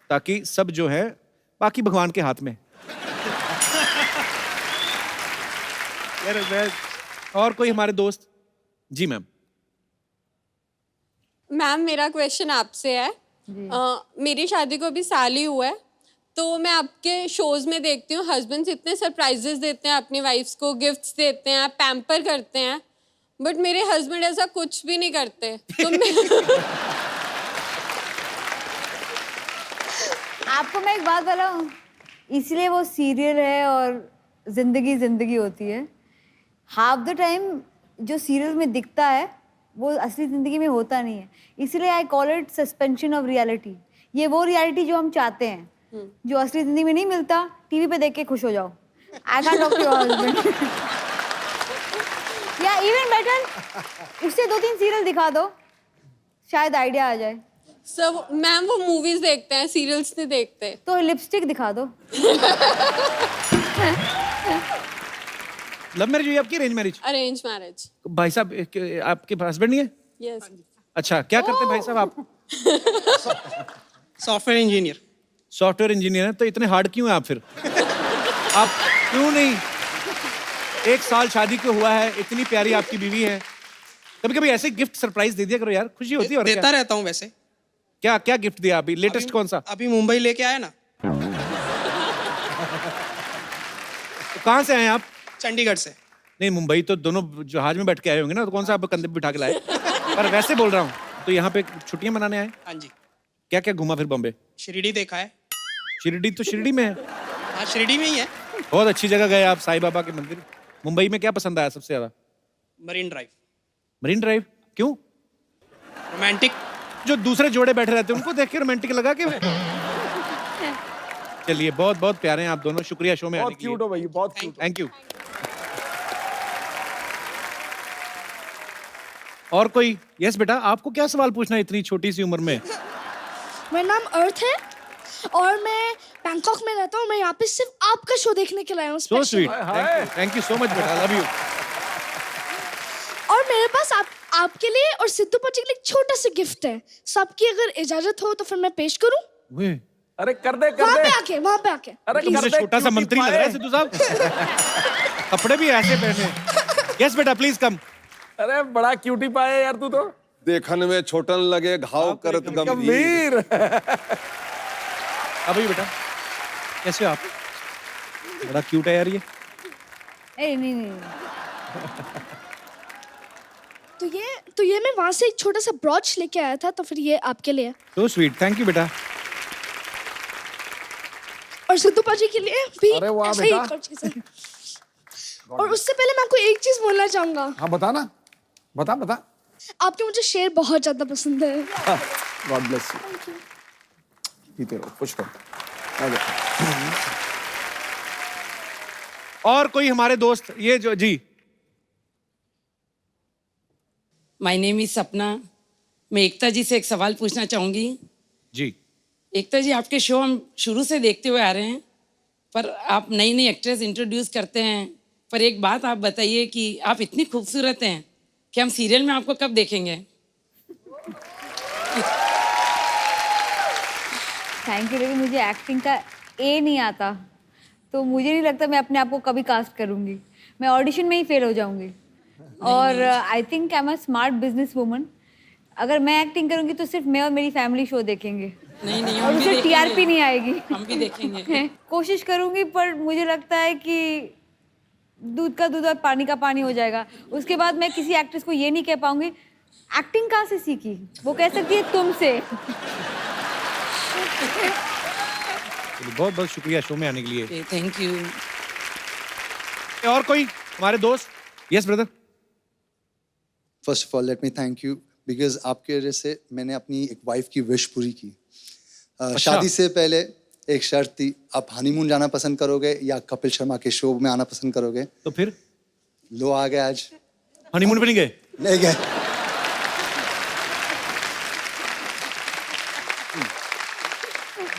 ताकि सब जो है बाकी भगवान के हाथ में। और कोई हमारे दोस्त? जी मैम। मैम मेरा क्वेश्चन आपसे है। मेरी शादी को अभी साल ही हुआ है, तो मैं आपके शोज में देखती हूँ हस्बैंड्स इतने सरप्राइजेस देते हैं अपनी वाइफ्स को, गिफ्ट्स देते हैं, पैम्पर करते हैं, बट मेरे हस्बैंड ऐसा कुछ भी नहीं करते। तो आपको मैं एक बात बताऊं, इसलिए वो सीरियल है और जिंदगी जिंदगी होती है। हाफ द टाइम जो सीरियल में दिखता है वो असली जिंदगी में होता नहीं है, इसलिए I call it suspension of reality. ये वो रियलिटी जो हम चाहते हैं, जो असली जिंदगी में नहीं मिलता। टीवी पे देख के खुश हो जाओ। I can talk to your husband, या इवन बेटर उससे 2-3 सीरियल दिखा दो, शायद आइडिया आ जाए। सब मैम वो मूवीज देखते हैं, सीरियल्स नहीं देखते। तो लिपस्टिक दिखा दो। लव मैरिज हुई आपकी, अरेंज मैरिज? Arrange marriage. भाई साहब आपके हस्बैंड नहीं है? यस। अच्छा, क्या करते हैं भाई साहब आप? Software engineer. सॉफ्टवेयर इंजीनियर है, तो इतने हार्ड क्यों हैं आप फिर? आप क्यों नहीं 1 साल शादी को हुआ है, इतनी प्यारी आपकी बीवी है, कभी कभी ऐसे गिफ्ट सरप्राइज दे दिया करो यार, खुशी होती है। और देता क्या रहता हूँ वैसे। क्या क्या गिफ्ट दिया अभी लेटेस्ट कौन सा? अभी मुंबई लेके आया ना, तो कहाँ से आए आप? चंडीगढ़ से। नहीं, मुंबई तो दोनों जहाज में बैठ के आए होंगे ना, तो कौन सा आप कंधे पे बिठा के लाए? पर वैसे बोल रहा हूँ, तो यहाँ पे छुट्टियां मनाने आए? हाँ जी। क्या क्या घूमा फिर बॉम्बे? शिरडी देखा है। शिरडी तो शिरडी में है, हाँ शिरडी में ही है। बहुत अच्छी जगह गए आप, साईं बाबा के मंदिर। मुंबई में क्या पसंद आया सबसे ज्यादा? Marine drive. मरीन ड्राइव क्यों? रोमांटिक। जो दूसरे जोड़े बैठे रहते हैं उनको देख के रोमांटिक लगा के? चलिए, बहुत बहुत प्यारे हैं आप दोनों, शुक्रिया शो में आने बहुत के लिए। क्यूट हो भाई, बहुत क्यूट। Thank you. और कोई? यस बेटा, आपको क्या सवाल पूछना है इतनी छोटी सी उम्र में? मेरा नाम अर्थ है और मैं बैंकॉक में रहता हूँ। मैं यहाँ पे सिर्फ आपका शो देखने के लिए आया हूँ। सो special। Sweet, thank you so much बेटा, लव यू। और मेरे पास आपके लिए और सिद्धू पाजी के लिए एक छोटा सा गिफ्ट है। सबकी अगर इजाजत हो तो फिर मैं पेश करूँ? अरे कर दे वहाँ पे आके, वहाँ पे आके। अरे मुझे कर दे, छोटा सा क्यूटी मंत्री लग रहा है पाए। सिद्धू साहब। कपड़े भी ऐसे पहने। यस बेटा, प्लीज कम। अरे बड़ा क्यूटी पाए यार तू तो। देखने में छोटन लगे, घाव करत गंभीर। गंभीर। अभी बेटा, कैसे हो आप? बड़ा क्यूट है यार ये। नहीं नहीं तो ये मैं वहाँ से एक छोटा सा ब्रॉच लेके आया था, तो फिर ये आपके लिए। सो स्वीट, थैंक यू बेटा। और सिद्धू पाजी के लिए भी अरे वाह ऐसा ही बेटा। एक और चीज़ है। और उससे पहले मैं आपको एक चीज बोलना चाहूंगा। हाँ बता ना, बता बता। आपके मुझे शेर बहुत ज्यादा पसंद है। God bless you. पीते रहो, खुश रहो। आ जाओ। और कोई हमारे दोस्त, ये जो जी। माय नेम इज सपना। मैं एकता जी से एक सवाल पूछना चाहूंगी। जी। एकता जी, आपके शो हम शुरू से देखते हुए आ रहे हैं, पर आप नई नई एक्ट्रेस इंट्रोड्यूस करते हैं, पर एक बात आप बताइए कि आप इतनी खूबसूरत हैं कि हम सीरियल में आपको कब देखेंगे? थैंक यू, लेकिन मुझे एक्टिंग का ए नहीं आता, तो मुझे नहीं लगता मैं अपने आप को कभी कास्ट करूंगी। मैं ऑडिशन में ही फेल हो जाऊंगी। और I think I am a smart business woman. अगर मैं एक्टिंग करूंगी तो सिर्फ मैं और मेरी फैमिली शो देखेंगे। नहीं और हम भी उससे देखेंगे। टीआरपी नहीं आएगी। हम भी देखेंगे। कोशिश करूंगी, पर मुझे लगता है कि दूध का दूध और पानी का पानी हो जाएगा। उसके बाद मैं किसी एक्ट्रेस को ये नहीं कह पाऊंगी एक्टिंग कहाँ से सीखी, वो कह सकती है तुमसे। बहुत बहुत शुक्रिया शो में आने के लिए। Thank you. और कोई हमारे दोस्त? Yes brother. First of all let me thank you, because आपके वजह से मैंने अपनी एक वाइफ की विश पूरी की। शादी से पहले एक शर्त थी, आप हनीमून जाना पसंद करोगे या कपिल शर्मा के शो में आना पसंद करोगे? तो फिर लो आ गए आज। हनीमून पे नहीं गए? नहीं गए।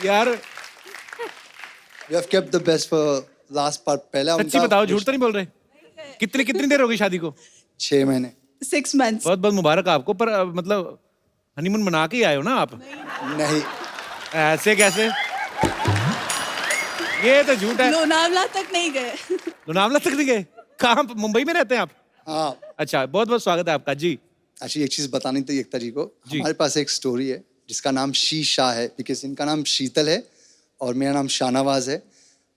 यार We have kept the best for last part. पहला सच्ची उनका बताओ, झूठ तो नहीं बोल रहे? कितनी देर हो गई शादी को? 6 महीने। 6 months। बहुत बहुत मुबारक आपको। पर मतलब हनीमून मना के ही आए हो ना आप? नहीं। ऐसे कैसे? ये तो झूठ है। लोनावला तक नहीं गए। लोनावला तक नहीं गए? कहाँ, मुंबई में रहते हैं आप? हाँ। अच्छा, बहुत बहुत स्वागत है आपका जी। actually एक चीज बतानी थी एकता जी को। हमारे पास एक स्टोरी है जिसका नाम शीशा है, बिकॉज इनका नाम शीतल है और मेरा नाम शाहनवाज है।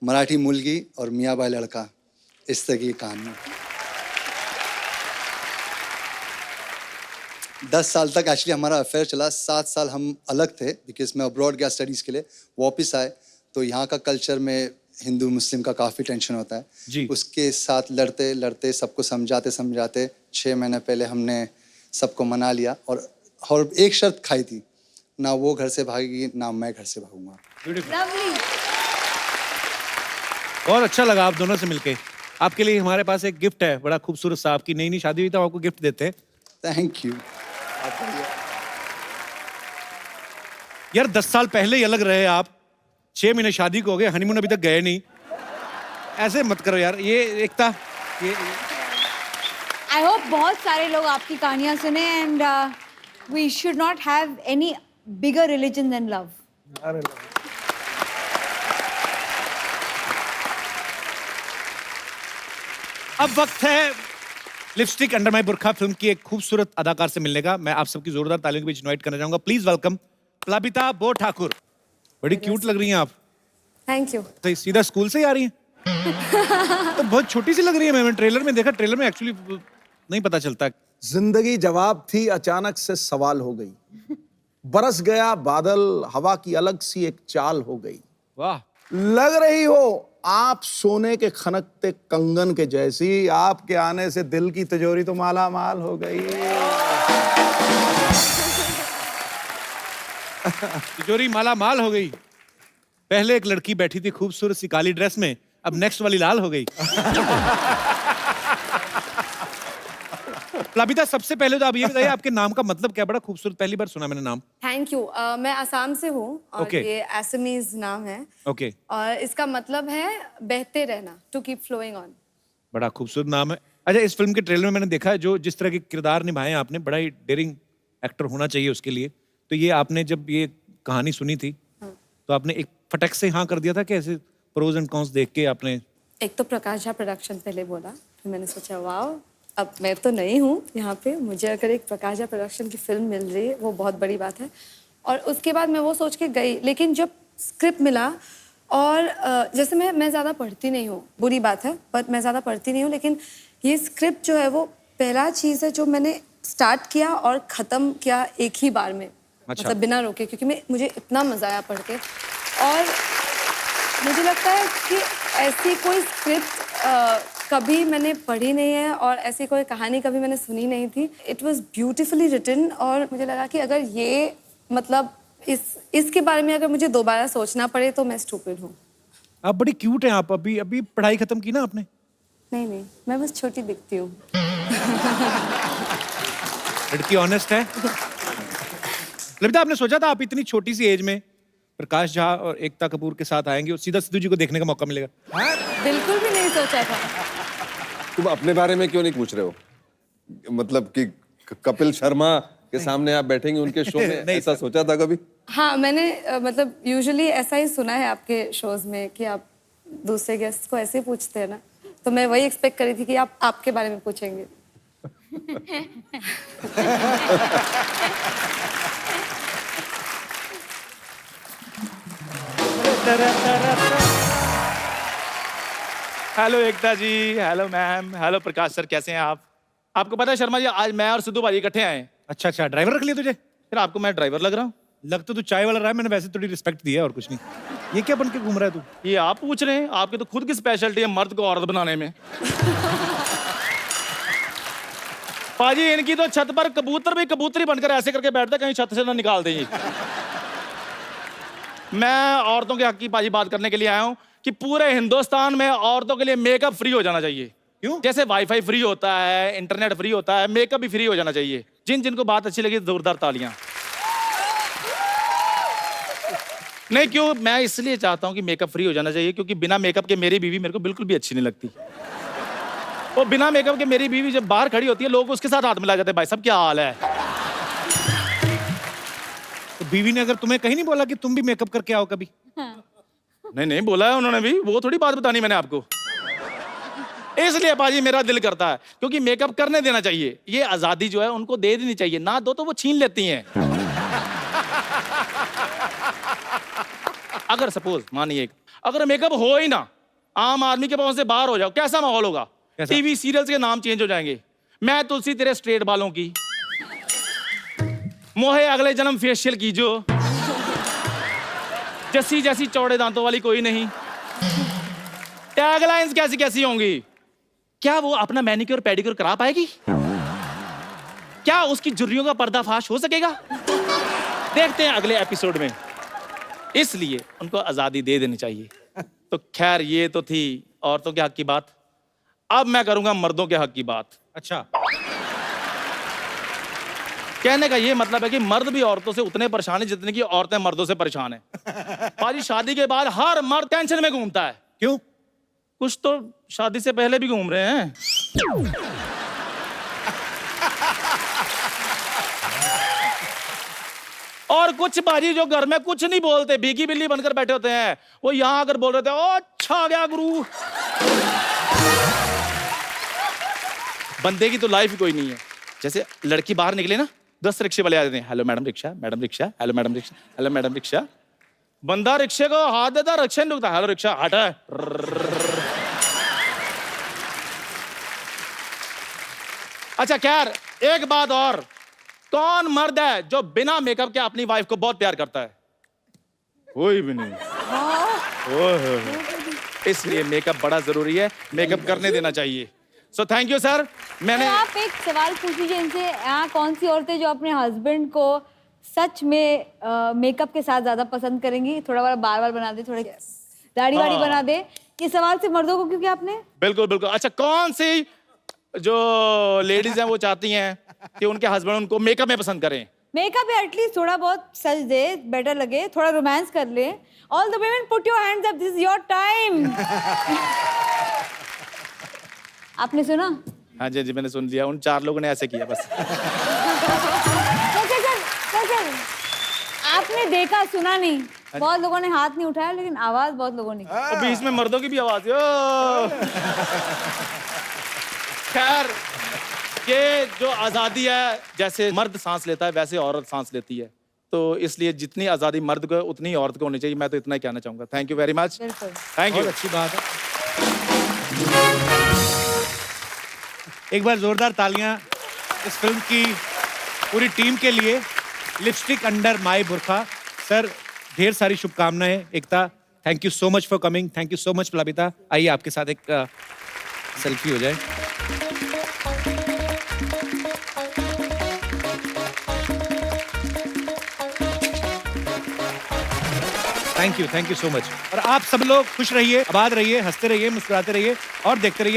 मराठी मुलगी और मियाँ बाई लड़का, इस तरह की कहानी है। 10 साल तक एक्चुअली हमारा अफेयर चला। 7 साल हम अलग थे, बिकॉज मैं अब्रॉड गया स्टडीज़ के लिए। वापस आए तो यहाँ का कल्चर में हिंदू मुस्लिम का काफ़ी टेंशन होता है जी। उसके साथ लड़ते लड़ते सबको समझाते समझाते 6 महीने पहले हमने सबको मना लिया। और एक शर्त खाई थी, ना वो घर से भागेगी ना मैं घर से भागूंगा। लवली। बहुत अच्छा लगा आप दोनों से मिलके। आपके लिए हमारे पास एक गिफ्ट है, बड़ा खूबसूरत सा। आपकी नई नई शादी हुई तो आपको गिफ्ट देते हैं। Thank you. यार 10 साल पहले ही अलग रहे आप, 6 महीने शादी को हो गए, हनीमून अभी तक गए नहीं। ऐसे मत करो यार। ये एकता, ये आई होप बहुत सारे लोग आपकी कहानियां सुने and we should not have any bigger religion than love. अब वक्त है lipstick under my burkha film की एक खूबसूरत अदाकार से मिलने का। मैं आप सबकी जोरदार तालियों के बीच इनवाइट करना चाहूंगा। प्लीज वेलकम प्लाबिता बो ठाकुर। बड़ी क्यूट लग रही हैं आप। Thank you. तो सीधा स्कूल से ही आ रही हैं? तो बहुत छोटी सी लग रही है। मैंने ट्रेलर में देखा, ट्रेलर में एक्चुअली नहीं पता चलता। जिंदगी जवाब थी, अचानक से सवाल हो गई। बरस गया बादल, हवा की अलग सी एक चाल हो गई। वाह, लग रही हो आप सोने के खनकते कंगन के जैसी। आपके आने से दिल की तिजोरी तो माला माल हो गई। तिजोरी माला माल हो गई। पहले एक लड़की बैठी थी खूबसूरत सी काली ड्रेस में, अब नेक्स्ट वाली लाल हो गई। प्लाबिता, सबसे पहले तो आप ये बताइए आपके नाम का मतलब क्या? बड़ा खूबसूरत, पहली बार सुना मैंने नाम। Thank you. मैं असम से हूँ और Okay. ये असमीज नाम है ओके, और इसका मतलब है बहते रहना, टू कीप फ्लोइंग ऑन। बड़ा खूबसूरत नाम है। अच्छा, इस फिल्म के ट्रेलर में मैंने देखा है जो जिस तरह के किरदार निभाए हैं आपने, बड़ा ही डेयरिंग एक्टर होना चाहिए उसके लिए। तो ये आपने जब ये कहानी सुनी थी तो आपने एक फटक से हाँ कर दिया था कि ऐसे प्रोज एंड कॉन्स देख के आपने? एक तो प्रकाश झा प्रोडक्शन पहले बोला, फिर मैंने सोचा वाह, अब मैं तो नहीं हूँ यहाँ पे, मुझे अगर एक प्रकाश झा प्रोडक्शन की फिल्म मिल रही है वो बहुत बड़ी बात है। और उसके बाद मैं वो सोच के गई, लेकिन जब स्क्रिप्ट मिला और जैसे मैं ज़्यादा पढ़ती नहीं हूँ, बुरी बात है, पर मैं ज़्यादा पढ़ती नहीं हूँ, लेकिन ये स्क्रिप्ट जो है वो पहला चीज़ है जो मैंने स्टार्ट किया और ख़त्म किया एक ही बार में। अच्छा। मतलब बिना रोके, क्योंकि मुझे इतना मज़ा आया पढ़ के। और मुझे लगता है कि ऐसी कोई स्क्रिप्ट कभी मैंने पढ़ी नहीं है और ऐसी कोई कहानी कभी मैंने सुनी नहीं थी। इट वॉज ब्यूटिफुली रिटन और मुझे लगा कि अगर ये मतलब इसके बारे में अगर मुझे दोबारा सोचना पड़े तो मैं स्टूपिड हूँ। आप बड़ी क्यूट हैं। आप अभी अभी पढ़ाई खत्म की ना आपने? नहीं, मैं बस छोटी दिखती हूँ। लड़की ऑनेस्ट है। ललिता, आपने सोचा था आप इतनी छोटी सी एज में प्रकाश झा और एकता कपूर के साथ आएंगे और सीधा सिद्धू जी को देखने का मौका मिलेगा? बिल्कुल भी नहीं सोचा था। तुम अपने बारे में क्यों नहीं पूछ रहे हो? मतलब कि कपिल शर्मा के सामने आप बैठेंगे उनके शो में, ऐसा सोचा था कभी? हाँ, मैंने मतलब यूजुअली ऐसा ही सुना है आपके शोज में कि आप दूसरे गेस्ट को ऐसे पूछते हैं ना, तो मैं वही एक्सपेक्ट करी थी कि आप आपके बारे में पूछेंगे। हेलो एकता जी, हेलो मैम, हेलो प्रकाश सर, कैसे हैं आप? आपको पता है शर्मा जी, आज मैं और सिद्धू भाई इकट्ठे आए हैं। अच्छा अच्छा, ड्राइवर रख लिया तुझे? फिर आपको मैं ड्राइवर लग रहा हूँ? लग तो तू चाय वाला रहा है, मैंने वैसे थोड़ी रिस्पेक्ट दी है और कुछ नहीं। ये क्या बन के घूम रहा है तू? ये आप पूछ रहे हैं? आपकी तो खुद की स्पेशलिटी है मर्द को औरत बनाने में। पाजी, इनकी तो छत पर कबूतर भी कबूतरी बनकर ऐसे करके बैठते, कहीं छत से ना निकाल दें ये। मैं औरतों के हक की पाजी बात करने के लिए आया हूँ कि पूरे हिंदुस्तान में औरतों के लिए मेकअप फ्री हो जाना चाहिए। क्यों? जैसे वाईफाई फ्री होता है, इंटरनेट फ्री होता है, मेकअप भी फ्री हो जाना चाहिए। जिन जिनको बात अच्छी लगी जोरदार तालियां। नहीं, क्यों? मैं इसलिए चाहता हूं कि मेकअप फ्री हो जाना चाहिए क्योंकि बिना मेकअप के मेरी बीवी मेरे को बिल्कुल भी अच्छी नहीं लगती। और बिना मेकअप के मेरी बीवी जब बाहर खड़ी होती है, लोग उसके साथ हाथ मिला जाते हैं, भाई साहब क्या हाल है? तो बीवी ने अगर तुम्हें कहीं नहीं बोला कि तुम भी मेकअप करके आओ कभी? नहीं, बोला है उन्होंने भी, वो थोड़ी बात बतानी मैंने आपको। इसलिए पाजी मेरा दिल करता है, क्योंकि मेकअप करने देना चाहिए। ये आजादी जो है उनको दे देनी चाहिए, ना दो तो वो छीन लेती हैं। अगर सपोज मानिए अगर मेकअप हो ही ना, आम आदमी के पास से बाहर हो जाओ, कैसा माहौल होगा? टीवी सीरियल्स के नाम चेंज हो जाएंगे। मैं तुलसी तेरे स्ट्रेट बालों की, मोहे अगले जन्म फेशियल की जो, जैसी जैसी चौड़े दांतों वाली कोई नहीं। टैगलाइंस कैसी कैसी होंगी? क्या वो अपना मैनिक्योर पेडिक्योर करा पाएगी? क्या उसकी जुर्रियों का पर्दाफाश हो सकेगा? देखते हैं अगले एपिसोड में। इसलिए उनको आजादी दे देनी चाहिए। तो खैर, ये तो थी औरतों के हक की बात। अब मैं करूंगा मर्दों के हक की बात। अच्छा, कहने का ये मतलब है कि मर्द भी औरतों से उतने परेशान है जितने की औरतें मर्दों से परेशान है। पाजी, शादी के बाद हर मर्द टेंशन में घूमता है। क्यों? कुछ तो शादी से पहले भी घूम रहे हैं। और कुछ बाजी जो घर में कुछ नहीं बोलते, भीगी बिल्ली बनकर बैठे होते हैं, वो यहां आकर बोल रहे थे, ओ अच्छा गया गुरु। बंदे की तो लाइफ ही कोई नहीं है। जैसे लड़की बाहर निकले ना, 10 रिक्शे वाले आ जाते हैं, hello madam rickshaw, madam rickshaw, hello madam rickshaw, hello madam rickshaw. बंदा रिक्शे को हाथ देता, रिक्शा नहीं रुकता, हेलो रिक्शा, हटा। अच्छा खैर, एक बात और, कौन मर्द है जो बिना मेकअप के अपनी वाइफ को बहुत प्यार करता है? कोई भी नहीं। इसलिए मेकअप बड़ा जरूरी है, मेकअप करने देना चाहिए। So thank you sir. मैंने आप एक सवाल पूछ लीजिए इनसे, यहाँ कौन सी औरतें जो अपने हस्बैंड को सच में मेकअप के साथ ज्यादा पसंद करेंगी? थोड़ा बड़ा बार बार बना दे, थोड़े दाढ़ी वाड़ी बना दे। ये सवाल सिर्फ मर्दों को क्यों किया आपने? बिल्कुल बिल्कुल। अच्छा, कौन सी जो लेडीज हैं वो चाहती हैं कि उनके हस्बैंड उनको मेकअप में पसंद करें? मेकअप है, एटलीस्ट थोड़ा बहुत सज दे, बेटर लगे, थोड़ा रोमांस कर ले। All the women put your hands up, this is your time. आपने सुना? हाँ जी जी, मैंने सुन लिया। उन 4 लोगों ने ऐसे किया बस। सर, आपने देखा, सुना नहीं? बहुत लोगों ने हाथ नहीं उठाया, लेकिन आवाज बहुत लोगों ने की। और बीच में मर्दों की भी आवाज है। खैर, ये जो आजादी है, जैसे मर्द सांस लेता है वैसे औरत सांस लेती है, तो इसलिए जितनी आजादी मर्द को उतनी औरत को होनी चाहिए। मैं तो इतना ही कहना चाहूंगा। Thank you very much. Thank you. बहुत अच्छी बात है। एक बार जोरदार तालियां इस फिल्म की पूरी टीम के लिए। Lipstick under my Burkha. Sir, ढेर सारी शुभकामनाएं। Ekta, thank you so much for coming. Thank you so much Plabita. आइए आपके साथ एक सेल्फी हो जाए। Thank you so much. और आप सब लोग खुश रहिए, आबाद रहिए, हंसते रहिए, मुस्कुराते रहिए और देखते रहिए